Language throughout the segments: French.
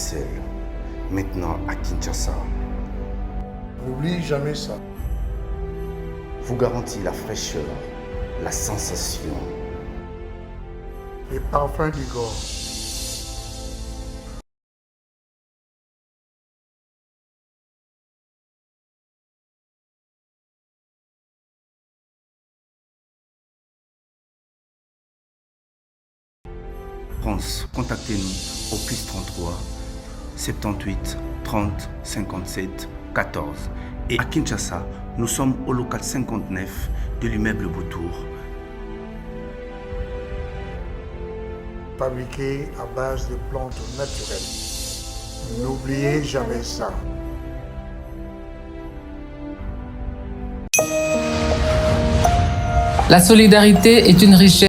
Bruxelles, maintenant à Kinshasa, N'oublie jamais ça. vous garantit la fraîcheur, la sensation. Les parfums d'Igor. France, contactez-nous au +33 78 30 57 14. Et à Kinshasa, nous sommes au local 59 de l'immeuble Boutour. Fabriqué à base de plantes naturelles. N'oubliez jamais ça. La solidarité est une richesse.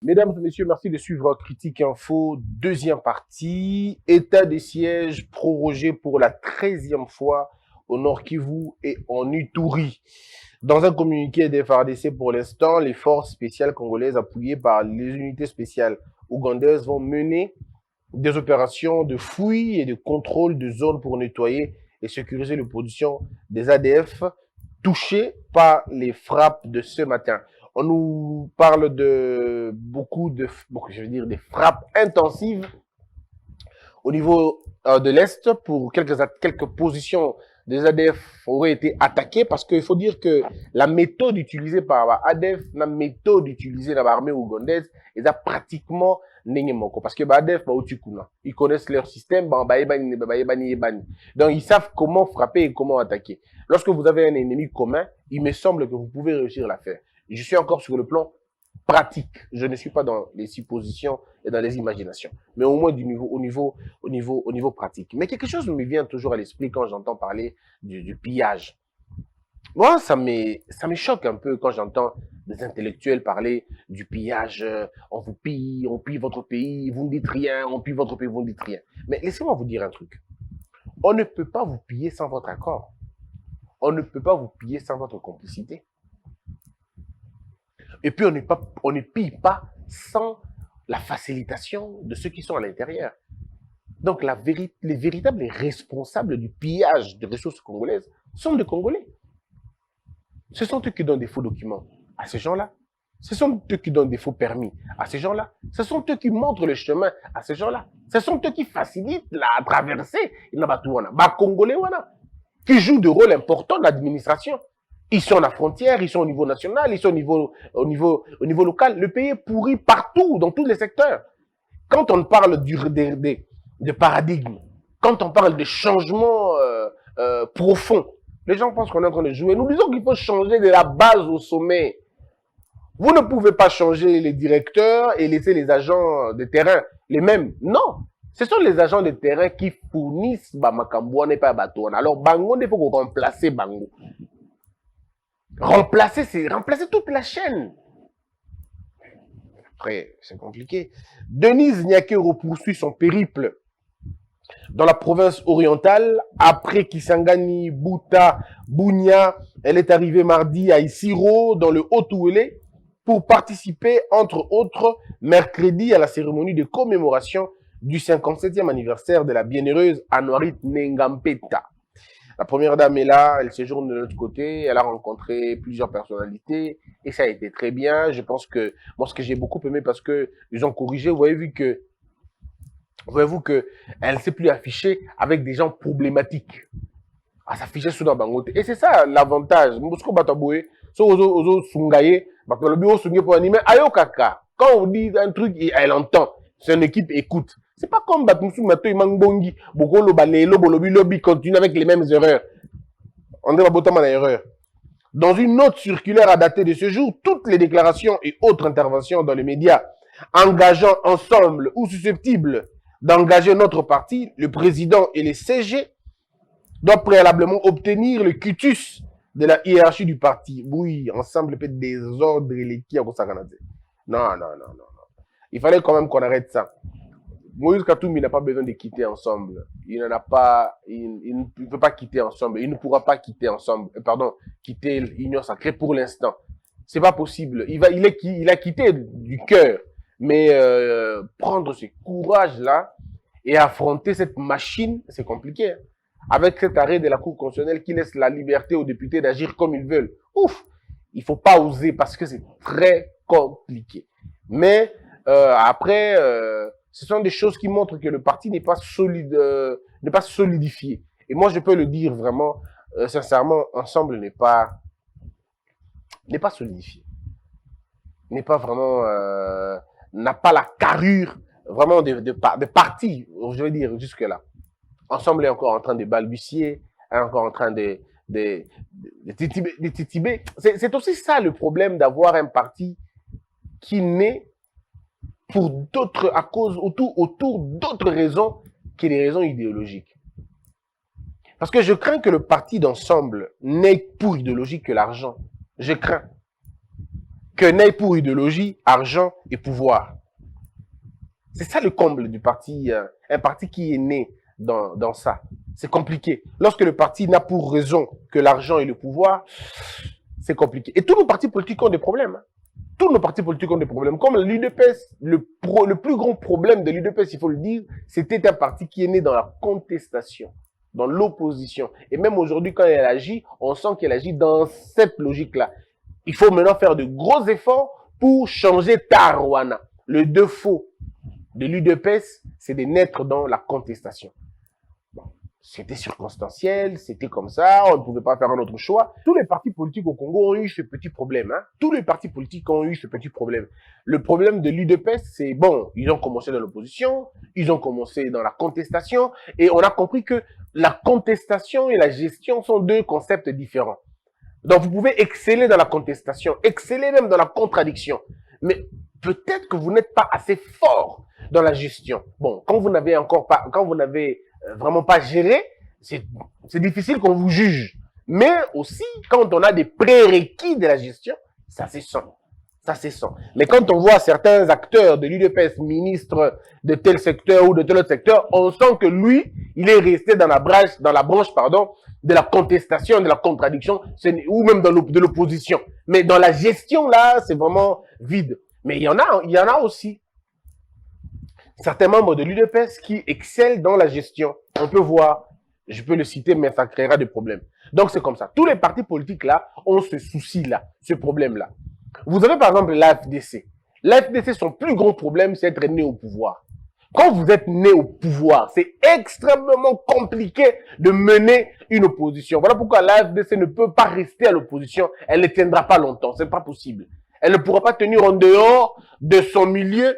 Mesdames et messieurs, merci de suivre Critique Info, deuxième partie. État des sièges prorogé pour la 13e fois au Nord Kivu et en Ituri. Dans un communiqué des FARDC pour l'instant, les forces spéciales congolaises appuyées par les unités spéciales ougandaises vont mener des opérations de fouilles et de contrôle de zones pour nettoyer et sécuriser les productions des ADF touchées par les frappes de ce matin. On nous parle de des frappes intensives au niveau de l'Est pour quelques positions des ADF auraient été attaquées parce qu'il faut dire que la méthode utilisée par ADF, la méthode utilisée par l'armée ougandaise, est pratiquement n'engemoko parce que ADF ils connaissent leur système, donc ils savent comment frapper et comment attaquer. Lorsque vous avez un ennemi commun, il me semble que vous pouvez réussir l'affaire. Je suis encore sur le plan pratique. Je ne suis pas dans les suppositions et dans les imaginations, mais au moins au niveau pratique. Mais quelque chose me vient toujours à l'esprit quand j'entends parler du pillage. Moi, ça me choque un peu quand j'entends des intellectuels parler du pillage. On vous pille, on pille votre pays, vous ne dites rien, on pille votre pays, vous ne dites rien. Mais laissez-moi vous dire un truc. On ne peut pas vous piller sans votre accord. On ne peut pas vous piller sans votre complicité. Et puis, on ne pille pas sans la facilitation de ceux qui sont à l'intérieur. Donc, les véritables responsables du pillage des ressources congolaises sont des Congolais. Ce sont eux qui donnent des faux documents à ces gens-là. Ce sont eux qui donnent des faux permis à ces gens-là. Ce sont eux qui montrent le chemin à ces gens-là. Ce sont eux qui facilitent la traversée. Congolais. qui jouent de rôle important dans l'administration. Ils sont à la frontière, ils sont au niveau national, ils sont au niveau local. Le pays est pourri partout, dans tous les secteurs. Quand on parle de paradigme, quand on parle de changement profond, les gens pensent qu'on est en train de jouer. Nous disons qu'il faut changer de la base au sommet. Vous ne pouvez pas changer les directeurs et laisser les agents de terrain les mêmes. Non. Ce sont les agents de terrain qui fournissent Makamboua et pas Batouana. Alors, Bango, il faut qu'on remplace Bango. Remplacer, c'est remplacer toute la chaîne. Après, c'est compliqué. Denise Nyakero poursuit son périple dans la province orientale. Après Kisangani, Bouta, Bounia, elle est arrivée mardi à Isiro, dans le Haut-Ouélé, pour participer, entre autres, mercredi à la cérémonie de commémoration du 57e anniversaire de la bienheureuse Anouarit Nengampeta. La première dame est là, elle séjourne de l'autre côté, elle a rencontré plusieurs personnalités et ça a été très bien. Je pense que, moi, ce que j'ai beaucoup aimé parce que ils ont corrigé, voyez-vous que elle ne s'est plus affichée avec des gens problématiques. Elle s'affichait sous la bangote. Et c'est ça l'avantage. Quand on dit un truc, elle entend. Son équipe écoute. C'est pas comme Batmusu Mato Imangbongi, Bokolo Balelo, Bolobi Lobby continue avec les mêmes erreurs. André Babotama a erreur. Dans une note circulaire à dater de ce jour, toutes les déclarations et autres interventions dans les médias engageant ensemble ou susceptibles d'engager notre parti, le président et les CG doivent préalablement obtenir le cutus de la hiérarchie du parti. Oui, ensemble peut être désordre et les qui à Kosakanade. Non. Il fallait quand même qu'on arrête ça. Moïse Katoumi n'a pas besoin de quitter ensemble. Il n'en a pas, il ne peut pas quitter ensemble. Il ne pourra pas quitter ensemble. Quitter l'Union sacrée pour l'instant. C'est pas possible. Il a quitté du cœur. Mais prendre ce courage-là et affronter cette machine, c'est compliqué. Avec cet arrêt de la Cour constitutionnelle qui laisse la liberté aux députés d'agir comme ils veulent. Ouf! Il faut pas oser parce que c'est très compliqué. Mais après, ce sont des choses qui montrent que le parti n'est pas solide, n'est pas solidifié. Et moi, je peux le dire vraiment, sincèrement, ensemble n'est pas solidifié. N'est pas vraiment, n'a pas la carrure vraiment de parti, je veux dire, jusque-là. Ensemble est encore en train de balbutier, est encore en train de titiber. C'est aussi ça le problème d'avoir un parti qui naît pour d'autres, à cause, autour d'autres raisons que des raisons idéologiques. Parce que je crains que le parti d'ensemble n'ait pour idéologie que l'argent. Je crains que n'ait pour idéologie argent et pouvoir. C'est ça le comble du parti, un parti qui est né dans ça. C'est compliqué. Lorsque le parti n'a pour raison que l'argent et le pouvoir, c'est compliqué. Et tous nos partis politiques ont des problèmes. Hein. Tous nos partis politiques ont des problèmes. Comme l'UDPS, le plus grand problème de l'UDPS, il faut le dire, c'était un parti qui est né dans la contestation, dans l'opposition. Et même aujourd'hui, quand elle agit, on sent qu'elle agit dans cette logique-là. Il faut maintenant faire de gros efforts pour changer Tarouana. Le défaut de l'UDPS, c'est de naître dans la contestation. Bon, c'était circonstanciel, c'était comme ça, on ne pouvait pas faire un autre choix. Tous les partis politiques au Congo ont eu ce petit problème. Hein. Tous les partis politiques ont eu ce petit problème. Le problème de l'UDPS, c'est bon, ils ont commencé dans l'opposition, ils ont commencé dans la contestation, et on a compris que la contestation et la gestion sont deux concepts différents. Donc vous pouvez exceller dans la contestation, exceller même dans la contradiction, mais peut-être que vous n'êtes pas assez fort dans la gestion. Bon, quand vous n'avez vraiment pas géré, c'est difficile qu'on vous juge. Mais aussi, quand on a des prérequis de la gestion, ça se sent. Ça se sent. Mais quand on voit certains acteurs de l'UDPS, ministres de tel secteur ou de tel autre secteur, on sent que lui, il est resté dans la branche, de la contestation, de la contradiction, ou même de l'opposition. Mais dans la gestion, là, c'est vraiment vide. Mais il y en a aussi certains membres de l'UDPS qui excellent dans la gestion. On peut voir, je peux le citer, mais ça créera des problèmes. Donc c'est comme ça. Tous les partis politiques là ont ce souci-là, ce problème-là. Vous avez par exemple l'AFDC. L'AFDC, son plus gros problème, c'est être né au pouvoir. Quand vous êtes né au pouvoir, c'est extrêmement compliqué de mener une opposition. Voilà pourquoi l'AFDC ne peut pas rester à l'opposition. Elle ne tiendra pas longtemps. C'est pas possible. Elle ne pourra pas tenir en dehors de son milieu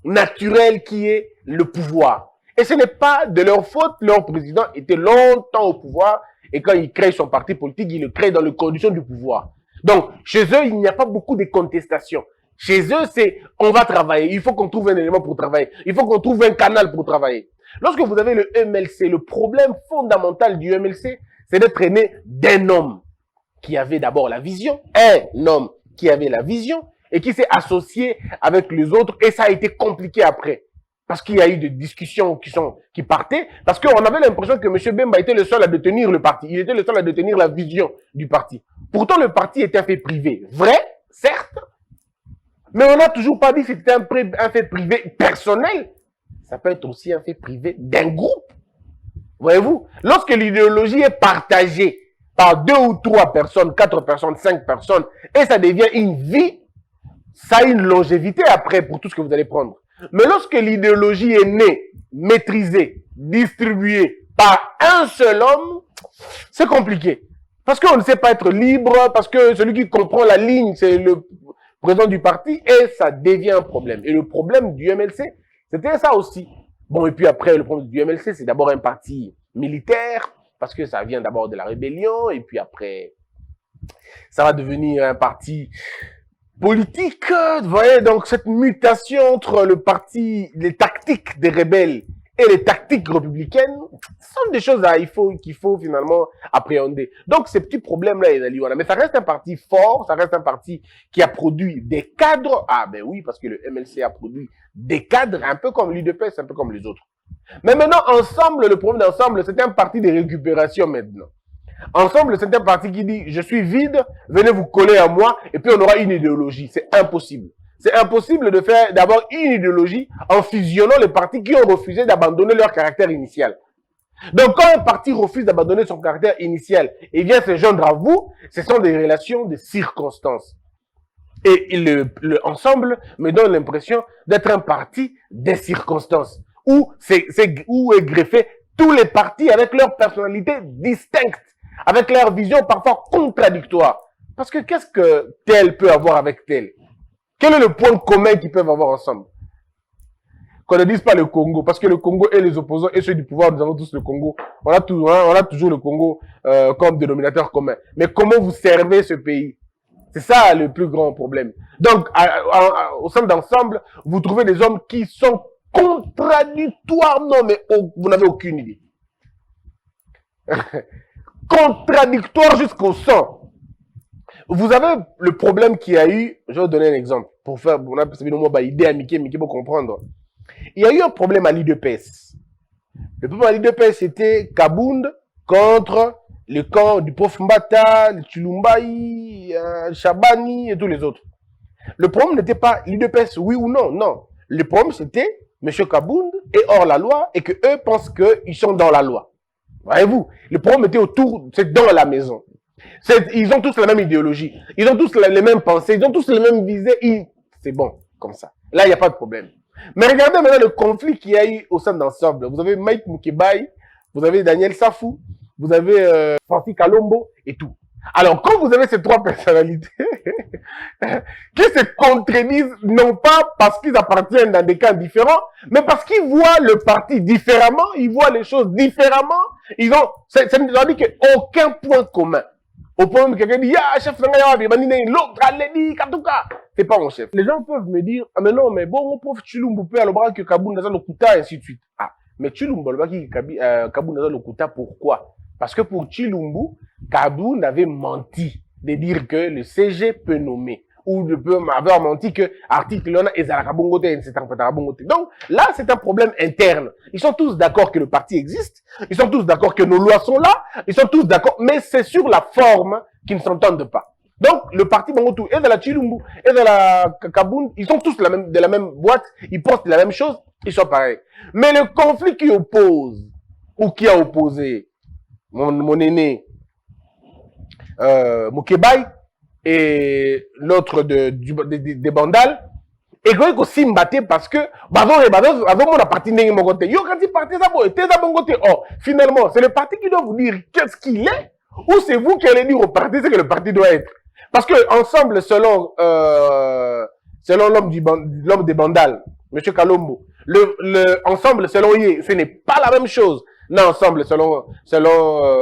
naturel qui est le pouvoir. Et ce n'est pas de leur faute. Leur président était longtemps au pouvoir et quand il crée son parti politique, il le crée dans les conditions du pouvoir. Donc, chez eux, il n'y a pas beaucoup de contestations. Chez eux, c'est on va travailler. Il faut qu'on trouve un élément pour travailler. Il faut qu'on trouve un canal pour travailler. Lorsque vous avez le MLC, le problème fondamental du MLC, c'est d'être né d'un homme qui avait d'abord la vision, un homme qui avait la vision et qui s'est associé avec les autres et ça a été compliqué après. Parce qu'il y a eu des discussions qui partaient, parce qu'on avait l'impression que M. Bemba était le seul à détenir le parti. Il était le seul à détenir la vision du parti. Pourtant, le parti était un fait privé. Vrai, certes, mais on n'a toujours pas dit que c'était un fait privé personnel. Ça peut être aussi un fait privé d'un groupe. Voyez-vous, lorsque l'idéologie est partagée par 2 ou 3 personnes, 4 personnes, 5 personnes, et ça devient une vie, ça a une longévité après pour tout ce que vous allez prendre. Mais lorsque l'idéologie est née, maîtrisée, distribuée par un seul homme, c'est compliqué. Parce qu'on ne sait pas être libre, parce que celui qui comprend la ligne, c'est le président du parti, et ça devient un problème. Et le problème du MLC, c'était ça aussi. Bon, et puis après, le problème du MLC, c'est d'abord un parti militaire, parce que ça vient d'abord de la rébellion, et puis après, ça va devenir un parti politique. Vous voyez, donc cette mutation entre le parti, les tactiques des rebelles et les tactiques républicaines, ce sont des choses qu'il faut finalement appréhender. Donc ces petits problèmes-là, mais ça reste un parti fort, ça reste un parti qui a produit des cadres. Ah ben oui, parce que le MLC a produit des cadres, un peu comme l'UDPS, un peu comme les autres. Mais maintenant, ensemble, le problème d'ensemble, c'est un parti de récupération maintenant. Ensemble, c'est un parti qui dit, je suis vide, venez vous coller à moi, et puis on aura une idéologie. C'est impossible. C'est impossible de faire d'abord une idéologie en fusionnant les partis qui ont refusé d'abandonner leur caractère initial. Donc, quand un parti refuse d'abandonner son caractère initial et vient se joindre à vous, ce sont des relations de circonstances. Et ensemble me donne l'impression d'être un parti des circonstances, où est greffé tous les partis avec leur personnalité distincte, avec leur vision parfois contradictoire. Parce que qu'est-ce que tel peut avoir avec tel? Quel est le point commun qu'ils peuvent avoir ensemble? Qu'on ne dise pas le Congo, parce que le Congo et les opposants et ceux du pouvoir, nous avons tous le Congo. On a toujours le Congo comme dénominateur commun. Mais comment vous servez ce pays? C'est ça le plus grand problème. Donc, au sein d'ensemble, vous trouvez des hommes qui sont contradictoires. Non, mais vous n'avez aucune idée. Contradictoire jusqu'au sang. Vous avez le problème qu'il y a eu, je vais vous donner un exemple, pour faire, on a évidemment une idée à Mickey pour comprendre. Il y a eu un problème à l'IDPS. Le problème à l'IDPS, c'était Kabound contre le camp du Prof Mbata, le Chilumbaï, Chabani et tous les autres. Le problème n'était pas l'IDPS, oui ou non, non. Le problème, c'était M. Kabound est hors la loi et que eux pensent qu'ils sont dans la loi. Voyez-vous, le problème était autour, c'est dans la maison. Ils ont tous la même idéologie, ils ont tous les mêmes pensées, ils ont tous les mêmes visées. C'est bon, comme ça. Là, il n'y a pas de problème. Mais regardez maintenant le conflit qu'il y a eu au sein d'ensemble. Vous avez Mike Mukebai, vous avez Daniel Safou, vous avez Francis Kalombo et tout. Alors, quand vous avez ces 3 personnalités qui se contredisent, non pas parce qu'ils appartiennent dans des camps différents, mais parce qu'ils voient le parti différemment, ils voient les choses différemment, ça ne veut dire qu'il n'y a aucun point commun. Au point où quelqu'un dit, ya, chef, l'autre, allez, dit, Katouka. C'est pas mon chef. Les gens peuvent me dire, ah, mais non, mais bon, mon pauvre Chilumbu peut aller voir que Kabound Naza Lokuta, et ainsi de suite. Ah, mais Chilumbu, Kabound Naza Lokuta, pourquoi? Parce que pour Chilumbu, Kabound avait menti de dire que le CG peut nommer. Ou peut avoir menti que article là est à la Kabongote, etc. Donc là, c'est un problème interne. Ils sont tous d'accord que le parti existe. Ils sont tous d'accord que nos lois sont là. Ils sont tous d'accord. Mais c'est sur la forme qu'ils ne s'entendent pas. Donc, le parti Bangotu et de la Chilumbu et de la Kabound, ils sont tous de la même boîte. Ils pensent la même chose. Ils sont pareils. Mais le conflit qui oppose, ou qui a opposé mon aîné, Mukebai, et l'autre des Bandal, Et quand il s'imbattait parce que, avant mon parti n'est mon côté. Yo, quand il partait, ça bon côté. Oh, finalement, c'est le parti qui doit vous dire qu'est-ce qu'il est, ou c'est vous qui allez dire au parti ce que le parti doit être. Parce que, ensemble, selon l'homme des Bandales, M. Kalombo, ensemble, selon Yé, ce n'est pas la même chose. Non, ensemble, selon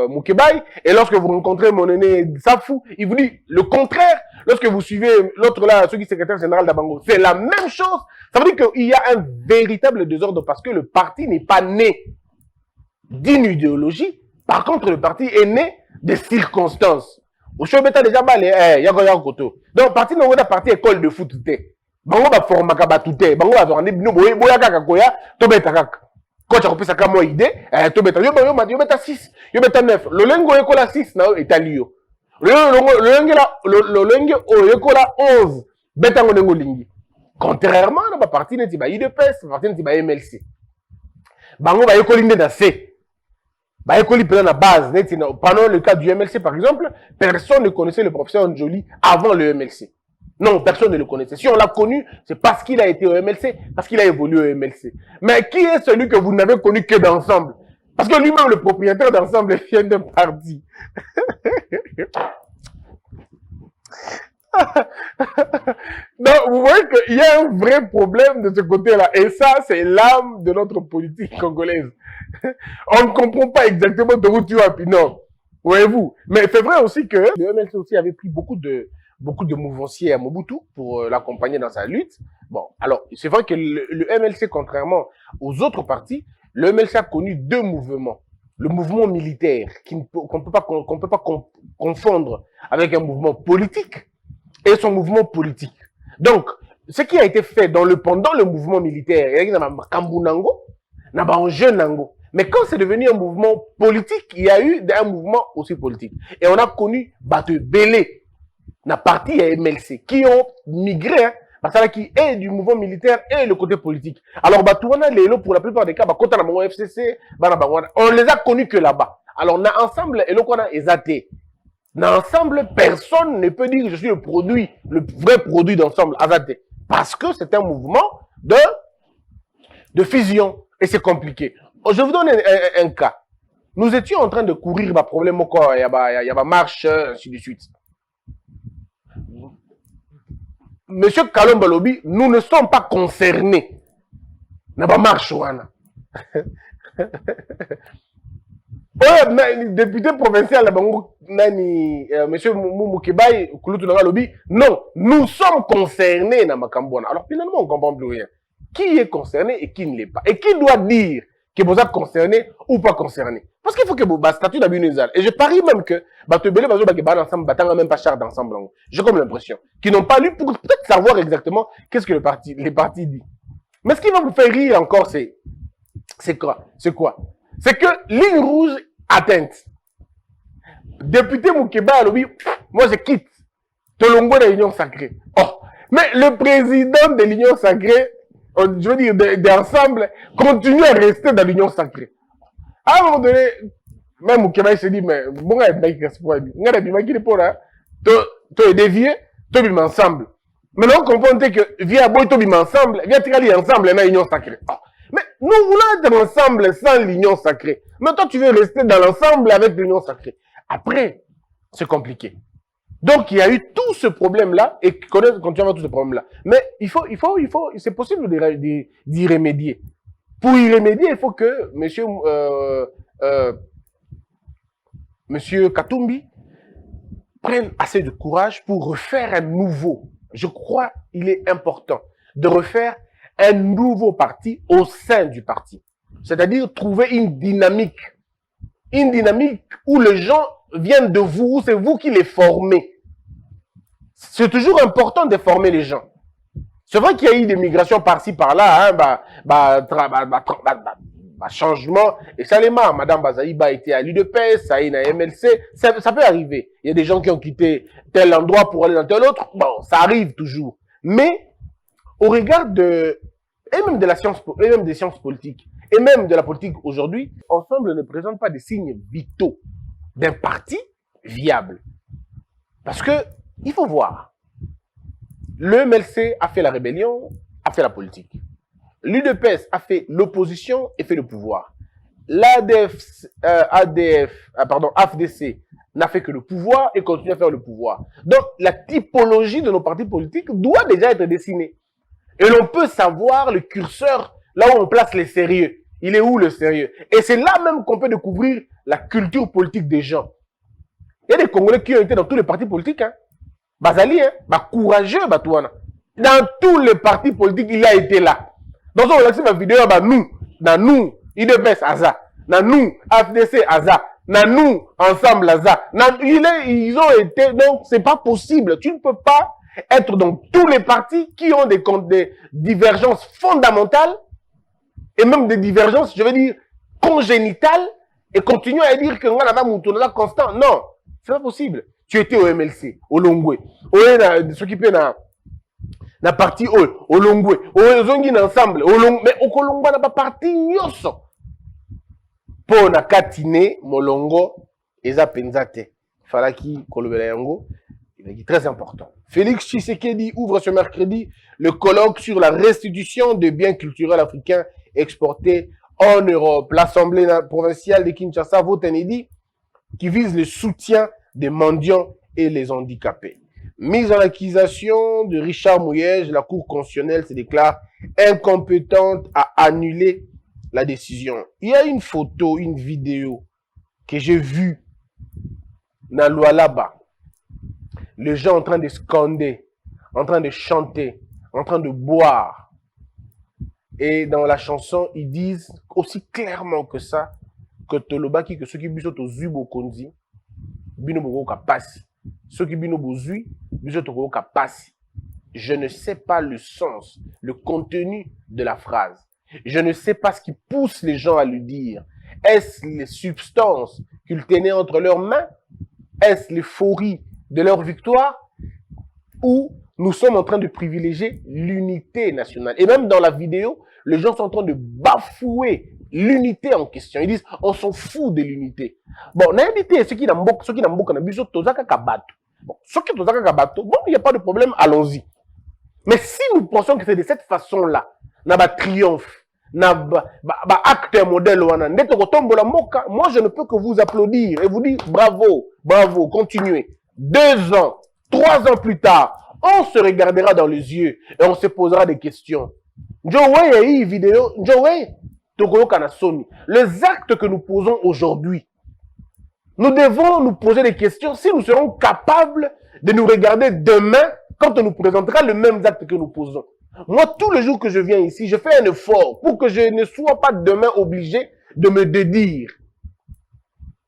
Moukébaï. Et lorsque vous rencontrez mon aîné Safou, il vous dit le contraire. Lorsque vous suivez l'autre là, celui qui est secrétaire général d'Abango, c'est la même chose. Ça veut dire qu'il y a un véritable désordre parce que le parti n'est pas né d'une idéologie. Par contre, le parti est né des circonstances. Au show bêta déjà balé, y'a koto. Donc, parti n'a pas parti école de foot. Bango ba forma ka ba tuté. Bango ba vendre bino boya kaka koya, to beta kaka. Quand tu as repris ça comme idée, tu beta yo beta 6, yo beta 9. Le lengo ekola 6 na etalio. Le lengo ekola 11. Beta ngongo lingi. Contrairement na ba parti neti ba IDPS, parti neti ba MLC. Bango ba ekoli ndenda C. Ba ekoli peut na base neti na pendant le cas du MLC par exemple, personne ne connaissait le professeur Njoli avant le MLC. Non, personne ne le connaissait. Si on l'a connu, c'est parce qu'il a été au MLC, parce qu'il a évolué au MLC. Mais qui est celui que vous n'avez connu que d'ensemble? Parce que lui-même, le propriétaire d'ensemble, vient d'un parti. Donc, vous voyez qu'il y a un vrai problème de ce côté-là. Et ça, c'est l'âme de notre politique congolaise. On ne comprend pas exactement de où tu vas, puis non. Voyez-vous. Mais c'est vrai aussi que le MLC aussi avait pris beaucoup de mouvanciers à Mobutu pour l'accompagner dans sa lutte. Bon, alors, c'est vrai que le MLC, contrairement aux autres partis, le MLC a connu deux mouvements. Le mouvement militaire, qu'on peut pas confondre avec un mouvement politique, et son mouvement politique. Donc, ce qui a été fait pendant le mouvement militaire, il y a Kambunango, il y a un jeune Nango. Mais quand c'est devenu un mouvement politique, il y a eu un mouvement aussi politique. Et on a connu Bate Belé, la partie MLC, qui ont migré, hein, parce que qui est du mouvement militaire et le côté politique. Alors, pour la plupart des cas, FCC, on les a connus que là-bas. Alors, on a ensemble, et on a exaté. Dans ensemble, personne ne peut dire que je suis le vrai produit d'ensemble, azaté. Parce que c'est un mouvement de fusion. Et c'est compliqué. Je vous donne un cas. Nous étions en train de courir le problème au corps, il y a marche, ainsi de suite. Monsieur Kalombo Lobi, nous ne sommes pas concernés. N'a pas marche, Wana. Député provincial, monsieur Moukébaï, Lobi, non, nous sommes concernés dans Makambouana. Alors finalement, on ne comprend plus rien. Qui est concerné et qui ne l'est pas? Et qui doit dire que vous êtes concerné ou pas concerné? Parce qu'il faut que vous statut d'abunizal. Et je parie même que même pas char d'ensemble. J'ai comme l'impression qu'ils n'ont pas lu pour peut-être savoir exactement qu'est-ce que les partis dit. Mais ce qui va vous faire rire encore, c'est quoi? C'est que ligne rouge atteinte. Député Moukeba Alobi, moi je quitte. Tolongo de l'Union Sacrée. Oh, mais le président de l'Union Sacrée, je veux dire, d'ensemble, continue à rester dans l'Union Sacrée. À un moment donné, même Moukeba se dit, mais bon, il y a tu es dévié, tu es ensemble. Maintenant, on comprend que via Boy, tu es ensemble, via Tirali ensemble, dans l'Union Sacrée. Oh. Mais nous voulons être ensemble sans l'union sacrée. Mais toi, tu veux rester dans l'ensemble avec l'union sacrée. Après, c'est compliqué. Donc, il y a eu tout ce problème-là et continuer tout ce problème-là. Mais c'est possible d'y remédier. Pour y remédier, il faut que monsieur Katumbi prenne assez de courage pour refaire un nouveau. Je crois qu'il est important de refaire un nouveau parti au sein du parti. C'est-à-dire trouver une dynamique où les gens viennent de vous, où c'est vous qui les formez. C'est toujours important de former les gens. C'est vrai qu'il y a eu des migrations par-ci, par-là, changement. Et Salema, Madame Bazaïba a été à l'UDPS, ça a été à MLC, ça peut arriver. Il y a des gens qui ont quitté tel endroit pour aller dans tel autre. Bon, ça arrive toujours. Mais, au regard et même de la science, et même des sciences politiques, et même de la politique aujourd'hui, ensemble ne présente pas des signes vitaux d'un parti viable. Parce que, il faut voir. Le MLC a fait la rébellion, a fait la politique. L'UDPS a fait l'opposition et fait le pouvoir. L'ADF, AFDC n'a fait que le pouvoir et continue à faire le pouvoir. Donc, la typologie de nos partis politiques doit déjà être dessinée. Et l'on peut savoir le curseur, là où on place les sérieux. Il est où le sérieux? Et c'est là même qu'on peut découvrir la culture politique des gens. Il y a des Congolais qui ont été dans tous les partis politiques. Hein. Bazali, hein, courageux, Batouana. Dans tous les partis politiques, il a été là. Dans on a ma vidéo, nous, IDPS, Aza. Nous, AFDC, Aza. Nous, ensemble, Aza. Ils ont été, donc c'est pas possible. Tu ne peux pas être dans tous les partis qui ont des divergences fondamentales et même des divergences, je veux dire, congénitales et continuer à dire que on a constant. Non, c'est pas possible. Tu étais au MLC, au Longwe, s'occuper na parti au Longwe, au Zongi ensemble, au Longwe, mais au Kolongwa n'a pas parti nyoso. Pour na katine molongo eza penzate. Falaki kolobela yango, il est très important. Félix Tshisekedi ouvre ce mercredi le colloque sur la restitution de biens culturels africains exportés en Europe. L'Assemblée provinciale de Kinshasa vote un édit qui vise le soutien des mendiants et les handicapés. Mise en accusation de Richard Mouyej, la Cour constitutionnelle se déclare incompétente à annuler la décision. Il y a une photo, une vidéo que j'ai vue dans Lualaba. Les gens en train de scander, en train de chanter, en train de boire. Et dans la chanson, ils disent aussi clairement que ça, que Tolobaki, que ceux qui bisot au Zubo Konzi, bino bogo kapasi. Ceux qui bino bozui, bisot bogo kapasi. Je ne sais pas le sens, le contenu de la phrase. Je ne sais pas ce qui pousse les gens à le dire. Est-ce les substances qu'ils tenaient entre leurs mains? Est-ce l'euphorie de leur victoire? Ou nous sommes en train de privilégier l'unité nationale? Et même dans la vidéo, les gens sont en train de bafouer l'unité en question. Ils disent, on s'en fout de l'unité. Bon, l'unité, ce qui n'a pas bon, il n'y a pas de problème, allons-y. Mais si nous pensons que c'est de cette façon-là, na ba triomphe, na ba acte modèle, moi je ne peux que vous applaudir et vous dire bravo, bravo, continuez. 2 ans, 3 ans plus tard, on se regardera dans les yeux et on se posera des questions. Vidéo, les actes que nous posons aujourd'hui, nous devons nous poser des questions si nous serons capables de nous regarder demain quand on nous présentera le même acte que nous posons. Moi, tous les jours que je viens ici, je fais un effort pour que je ne sois pas demain obligé de me dédire.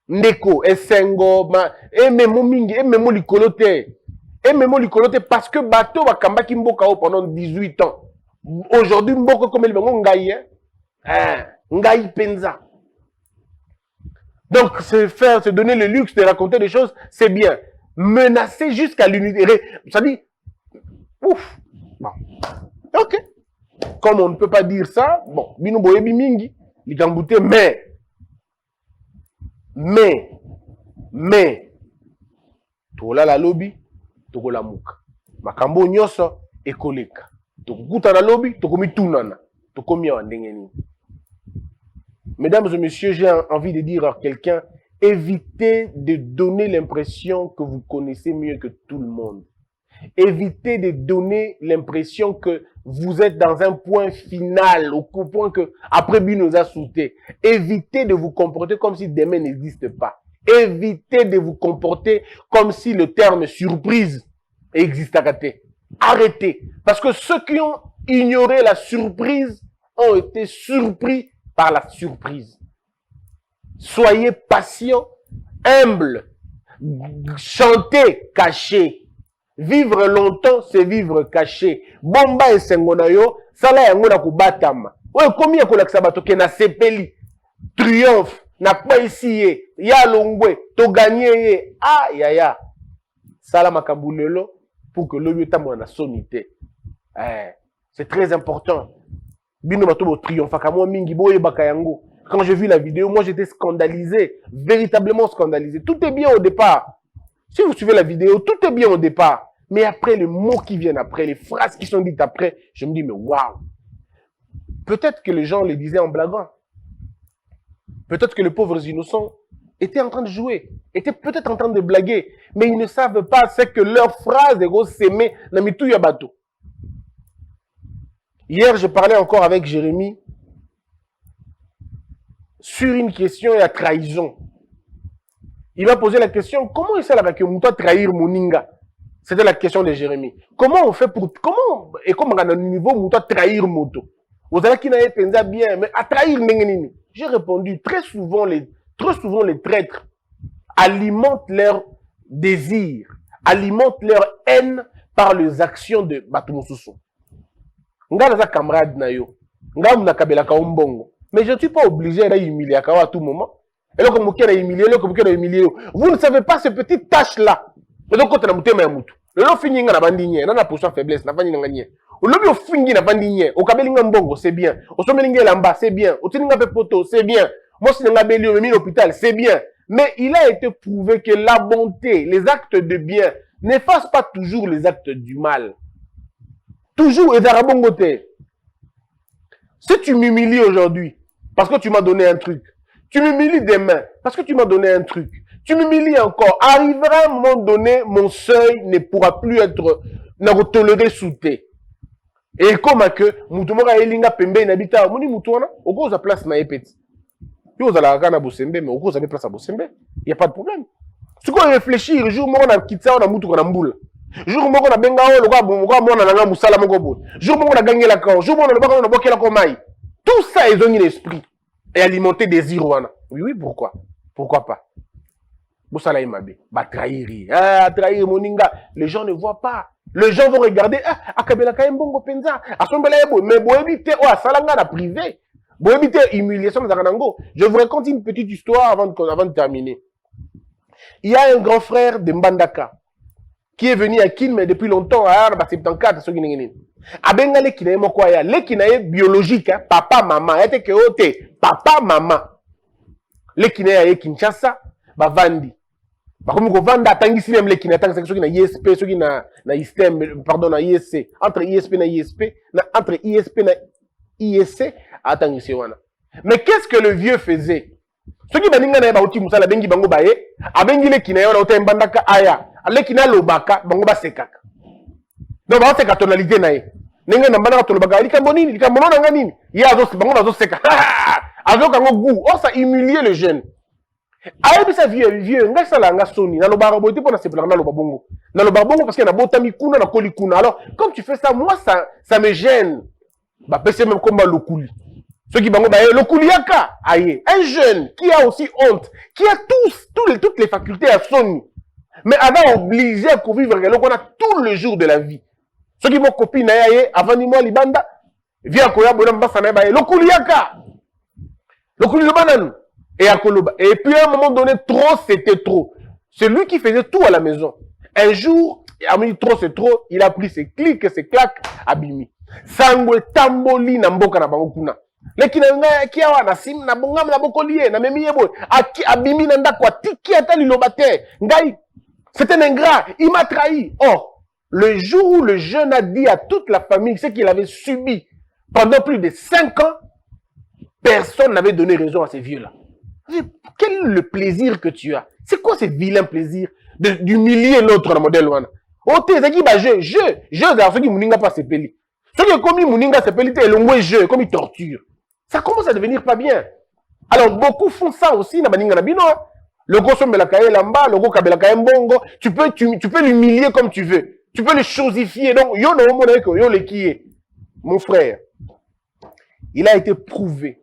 Ndeko, Essengo, Ememo Mingi, Ememo Likolote. Ememo Likolote parce que bateau va kamba kimbokao pendant 18 ans. Aujourd'hui, mboko comme il va ngai, ngai penza. Donc, se donner le luxe de raconter des choses, c'est bien. Menacer jusqu'à l'unité. Ça dit, ouf. Bon. Ok. Comme on ne peut pas dire ça, bon, bino boyebi mingi, likambute, mais, tola la lobby, toko la muka. Makambo nyoso, ekoleka. Toko kuta la lobby, toko mitunana. Toko miya wandengeni. Mesdames et messieurs, j'ai envie de dire à quelqu'un, évitez de donner l'impression que vous connaissez mieux que tout le monde. Évitez de donner l'impression que vous êtes dans un point final, au point que après Bi nous a sauté. Évitez de vous comporter comme si demain n'existe pas. Évitez de vous comporter comme si le terme surprise existe à côté. Arrêtez. Parce que ceux qui ont ignoré la surprise ont été surpris par la surprise. Soyez patients, humbles, chantez caché. Vivre longtemps, c'est vivre caché. Bomba et sengonayo, sala yango na kubatama. Oye, komi ya kolakisa bato ke na sepeli. Triomphe, na kwa isi ye, ya longwe, to gagné ye. Ah, ya. Sala makabulelo, pour que l'oyo tamwa na sonité. C'est très important. Bino bato bo triomphe, kamo mingi boye bakayango. Quand j'ai vu la vidéo, moi j'étais scandalisé, véritablement scandalisé. Tout est bien au départ. Si vous suivez la vidéo, tout est bien au départ. Mais après, les mots qui viennent après, les phrases qui sont dites après, je me dis, mais waouh! Peut-être que les gens les disaient en blaguant. Peut-être que les pauvres innocents étaient en train de jouer, étaient peut-être en train de blaguer, mais ils ne savent pas ce que leur phrase est s'aimer dans mitou yabato. Hier, je parlais encore avec Jérémy sur une question et à trahison. Il m'a posé la question, comment il s'est que Mouta trahir Moninga? C'était la question de Jérémy. Comment on fait pour, comment, et comment on a un niveau Mouta trahir Moto? Vous avez qui n'avez pensé bien, mais à trahir Nengenini. J'ai répondu, très souvent les traîtres alimentent leur désir, alimentent leur haine par les actions de Batumususu. Nga naza camarade na yo, nga muna kabela ka umbongo. Mais je ne suis pas obligé d'être humilié à tout moment. Et là, comme vous êtes humilié, vous ne savez pas ces petites tâches-là. Et donc, quand vous êtes humilié, le lot fini na bandinye, na position faiblesse, na fini na nganye. O lobi o fingi na bandinye, o kabelinga mbongo, c'est bien. O somelinga lamba, c'est bien. O tininga pe poto, c'est bien. Moi, si nga beli o mis l'hôpital, c'est bien. Mais il a été prouvé que la bonté, les actes de bien, n'effacent pas toujours les actes du mal. Toujours, et d'arabongote. Si tu m'humilies aujourd'hui, parce que tu m'as donné un truc, tu m'humilies demain, parce que tu m'as donné un truc, tu m'humilies encore, arrivera un moment donné, mon seuil ne pourra plus être, toléré sous thé. Et comme que, moutoumora elinga pembe inhabita, mouni moutouana, au gros, la place na epeti. Yo, vous allez à Bosembe, mais au gros, vous avez place à Bosembe. Il n'y a pas de problème. Si on réfléchit, le jour où on a quitté, on a moutou, on a mboule. Jour où on a bengao, le gars, on a moussala, mon gobo. Jour où on a gagné la corde, jour où on a boqué la comaille. Tout ça, ils ont eu l'esprit. Et alimenter des iroana. Oui, oui, pourquoi? Pourquoi pas? Boussala Imabe. Bah, trahir. Ah, trahir Moninga. Les gens ne voient pas. Les gens vont regarder. Ah, Akabela Kaembongo Penza. Asombela Ebo. Mais Boébité, oh, Salanga la privé. Boébité, humiliation de Zaranango. Je vous raconte une petite histoire avant de terminer. Il y a un grand frère de Mbandaka qui est venu à Kin, mais depuis longtemps, à 74, ce qui n'est pas. Abengale qui n'est pas quoi, les qui n'est biologique, papa, maman, était que ote, papa, maman. Les qui n'est pas Kinshasa, bah vandi. Bah comme vous vendez, attendez si même les qui n'est pas ceux qui n'a ISP, ceux qui n'a ISP, pardon, na ISC, entre ISP na ISP, entre ISP na ISC, attendez si wana. Mais qu'est-ce que le vieux faisait? Ceux qui baninga na ba uti musala bengi bango baye, abengi les qui n'a pas ote mbandaka aya. Ale kina lobaka bango ba sekaka. Donc ba seka tonalité na ye. Nenga na mbana tolobaka likambo nini likambo nanga nini. Ya azo bango bazo seka. Azo kango goût. Oh ça humilier le jeune. Ayebi sa vieux nga sala nga soni na lobaka boté pour na sepela na loba bongo. Na loba bongo parce que na botami kuna na koli kuna. Alors comme tu fais ça moi ça me gêne. Ba pese même comme lokuli. Ceux qui bango ba lokuli yaka aye. Un jeune qui a aussi honte, qui a toutes les facultés à soni. Mais avant obligé à vivre qu'on a tout le jour de la vie. Ceux qui m'ont copié avant ni moi libanda, vient koya bonam basana ba le kuliaka. Le kulibanan et à Koloba. Et puis à un moment donné trop c'était trop. C'est lui qui faisait tout à la maison. Un jour, il a mis trop c'est trop, il a pris ses clics, ses claques, abimi. Sangwe tamboli na mboka na bango kuna. Leki na kia wana sim na bongam na bokolie na memi yebo abimi na ndakwa tiki atali lobate. Ngai c'est un ingrat, il m'a trahi. Or, le jour où le jeune a dit à toute la famille ce qu'il avait subi pendant plus de 5 ans, personne n'avait donné raison à ces vieux-là. Quel est le plaisir que tu as? C'est quoi ce vilain plaisir d'humilier l'autre dans le modèle? Oh, t'es qui bah je dans ceux qui mouninga pas sepeli. Ceux qui commis mouninga sepeli, t'es l'ongwe jeu, comme ils torturent. Ça commence à devenir pas bien. Alors, beaucoup font ça aussi, na baninga na bino. Le gros somme la kaye lamba, le gros kabela kaye mbongo, tu peux l'humilier comme tu veux. Tu peux le chosifier. Donc, yo no monnaie que yo le kié. Mon frère, il a été prouvé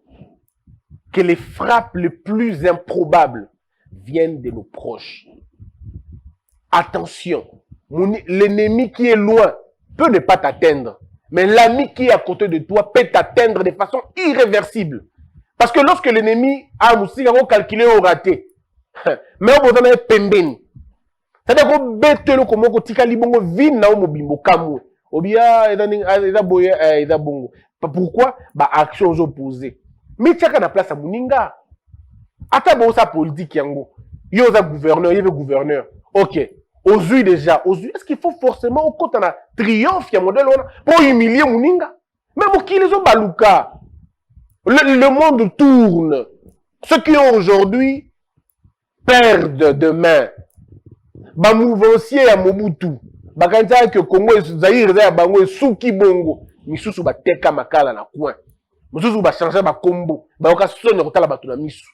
que les frappes les plus improbables viennent de nos proches. Attention, l'ennemi qui est loin peut ne pas t'atteindre, mais l'ami qui est à côté de toi peut t'atteindre de façon irréversible. Parce que lorsque l'ennemi a aussi calculé au raté, mais on vous en a pembeni. C'est-à-dire qu'on bête le comme on tika libongo vin na omobimbo kamu. Obia eda boye eda bongo. Pourquoi? Bah actions opposées. Mais tiaka na place à Muninga. Ata bo sa politique yango. Yo za gouverneur, yebe gouverneur. OK. Aujourd'hui déjà, est-ce qu'il faut forcément au côté d'un triomphe, il y a un modèle pour humilier Mouninga? Même au qui les ont balouka. Le monde tourne. Ceux qui ont aujourd'hui perdent demain. Ba mouvancier à Mobutu. Ba kanta que Congo Zaïre za bango suki bongo. Misusu ba teka makala na coin. Misusu ba changer ba combo. Ba okasonne kotala batu na misu.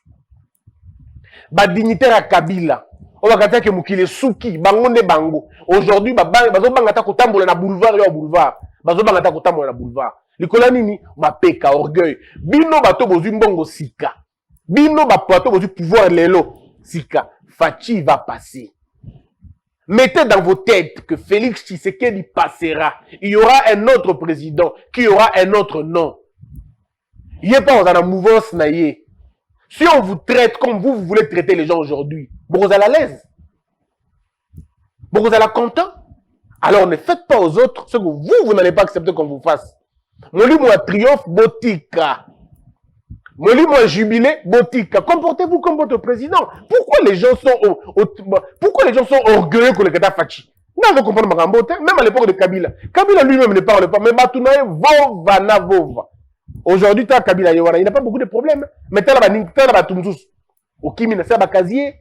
Ba dignitaire à Kabila. On va kanta que mukile suki bango nde bango. Aujourd'hui ba bazo bangata kotambola na boulevard yo boulevard. Bazo bangata kotambola na boulevard. Likola nini mapeka orgueil. Bino bato bozu mbongo sika. Bino bato bozu pouvoir lelo sika. Fachi va passer. Mettez dans vos têtes que Félix Tshisekedi passera. Il y aura un autre président qui aura un autre nom. Il n'y a pas dans la mouvance naïe. Si on vous traite comme vous voulez traiter les gens aujourd'hui, vous allez à l'aise. Vous allez content. Alors ne faites pas aux autres ce que vous n'allez pas accepter qu'on vous fasse. Mon livre, moi, triomphe, botika. Mon livre, moi, jubilé, botika. Comportez-vous comme votre président. Pourquoi les gens sont orgueilleux que le Kata Fachi? Non, vous comprenez ma gambote. Même à l'époque de Kabila. Kabila lui-même ne parle pas. Mais Batounaye, vova, vova. Aujourd'hui, tu as Kabila, il n'a pas beaucoup de problèmes. Mais tu as la Tumzus. Au Kimi, tu as la casier.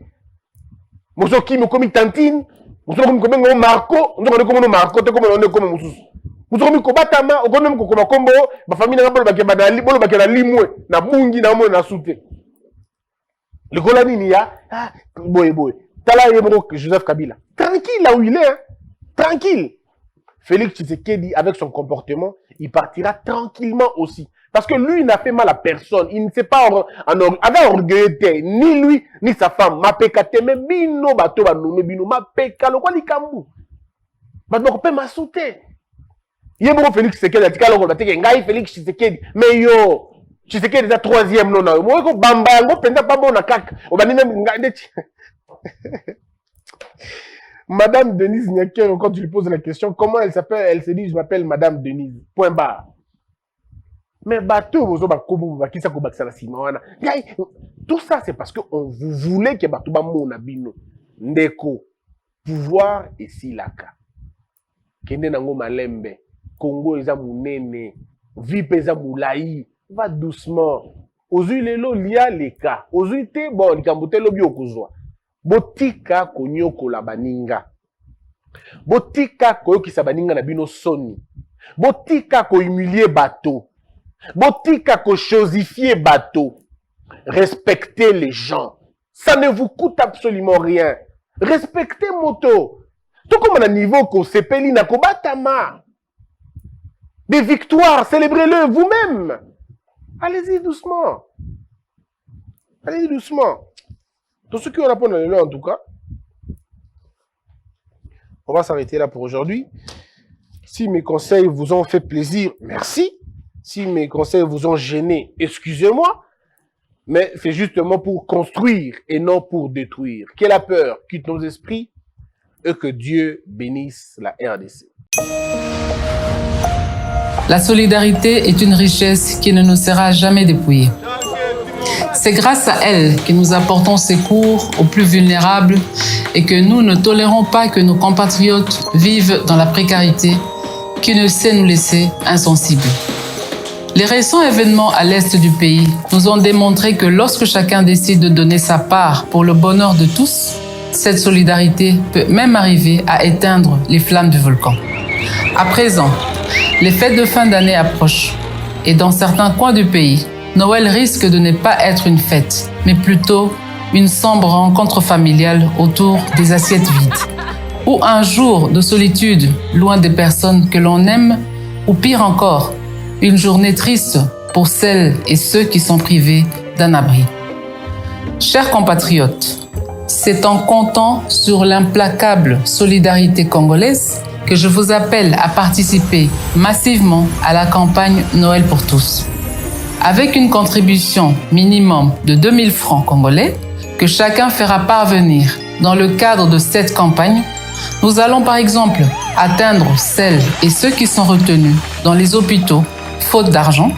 Mozo Kimi, comme Tantine. Mozo comme Marco. Mozo comme Marco. Tu es comme Moussous. Vous avez kobatama, vous avez kombo, ma famille n'a pas le limoué, na bungi na mo na souté. Le golani niya, boy. Tala yebro Joseph Kabila. Tranquille là où il est, hein. Tranquille. Félix Tshisekedi, avec son comportement, il partira tranquillement aussi. Parce que lui, il n'a fait mal à personne. Il ne s'est pas avec orgueillité, ni lui, ni sa femme. Ma pekate, mais bino bato ba nommé bino, ma peka, le quoi li kambu. Bato ko pe ma souté. Yebro Félix Tshisekedi a dit alors que ngai Félix Tshisekedi mais yo Tshisekedi est troisième non na moi ko bamba ngo penda pas bon na kaka obanine ngai Madame Denise Nyaker, quand tu lui poses la question comment elle s'appelle, elle se dit je m'appelle Madame Denise point barre. Mais bateau vous ba kobo ba kisa ko bakisa simana ngai tout ça c'est parce que on vous voulait que bato ba mona bino ndeko pouvoir et silaka kende nango malembe Congo eza munene, vipe eza moulaï, va doucement. Ozui lelo lia leka, ozui te bon likambote lobi okozwa. Botika konyoko la baninga. Botika koyokisa baninga na bino soni. Botika ko humilier bateau. Botika ko chosifier bateau. Respectez les gens. Ça ne vous coûte absolument rien. Respectez moto. Tout comme on a niveau ko sepeli na kobatama. Des victoires, célébrez-le vous-même. Allez-y doucement. Allez-y doucement. Tous ceux qui ont répondu en tout cas, on va s'arrêter là pour aujourd'hui. Si mes conseils vous ont fait plaisir, merci. Si mes conseils vous ont gêné, excusez-moi. Mais c'est justement pour construire et non pour détruire. Que la peur quitte nos esprits et que Dieu bénisse la RDC. La solidarité est une richesse qui ne nous sera jamais dépouillée. C'est grâce à elle que nous apportons secours aux plus vulnérables et que nous ne tolérons pas que nos compatriotes vivent dans la précarité qui ne sait nous laisser insensibles. Les récents événements à l'est du pays nous ont démontré que lorsque chacun décide de donner sa part pour le bonheur de tous, cette solidarité peut même arriver à éteindre les flammes du volcan. À présent, les fêtes de fin d'année approchent et dans certains coins du pays, Noël risque de ne pas être une fête, mais plutôt une sombre rencontre familiale autour des assiettes vides. Ou un jour de solitude loin des personnes que l'on aime, ou pire encore, une journée triste pour celles et ceux qui sont privés d'un abri. Chers compatriotes, c'est en comptant sur l'implacable solidarité congolaise que je vous appelle à participer massivement à la campagne Noël pour tous. Avec une contribution minimum de 2000 francs congolais que chacun fera parvenir dans le cadre de cette campagne, nous allons par exemple atteindre celles et ceux qui sont retenus dans les hôpitaux faute d'argent,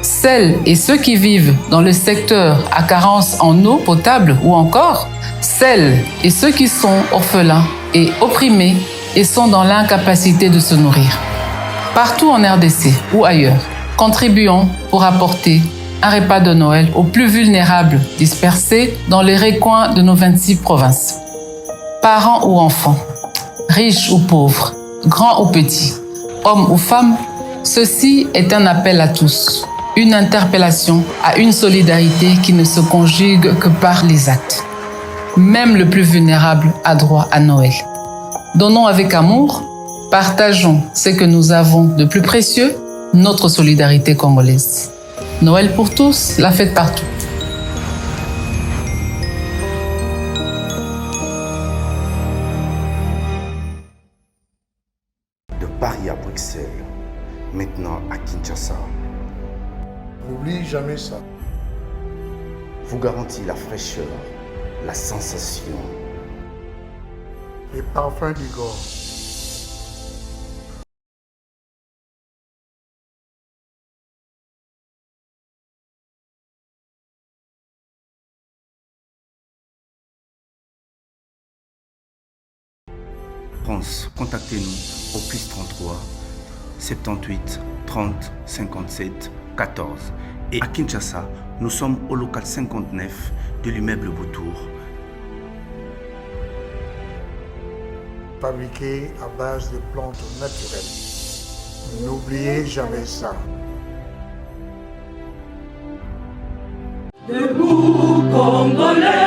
celles et ceux qui vivent dans le secteur à carence en eau potable ou encore celles et ceux qui sont orphelins et opprimés et sont dans l'incapacité de se nourrir. Partout en RDC ou ailleurs, contribuons pour apporter un repas de Noël aux plus vulnérables dispersés dans les recoins de nos 26 provinces. Parents ou enfants, riches ou pauvres, grands ou petits, hommes ou femmes, ceci est un appel à tous, une interpellation à une solidarité qui ne se conjugue que par les actes. Même le plus vulnérable a droit à Noël. Donnons avec amour, partageons ce que nous avons de plus précieux, notre solidarité congolaise. Noël pour tous, la fête partout. De Paris à Bruxelles, maintenant à Kinshasa, N'oublie jamais ça. vous garantit la fraîcheur, la sensation. Les parfums d'Igor. France, contactez-nous au +33 78 30 57 14. Et à Kinshasa, nous sommes au local 59 de l'immeuble Boutour. Fabriqué à base de plantes naturelles. N'oubliez jamais ça. Debout, Congolais.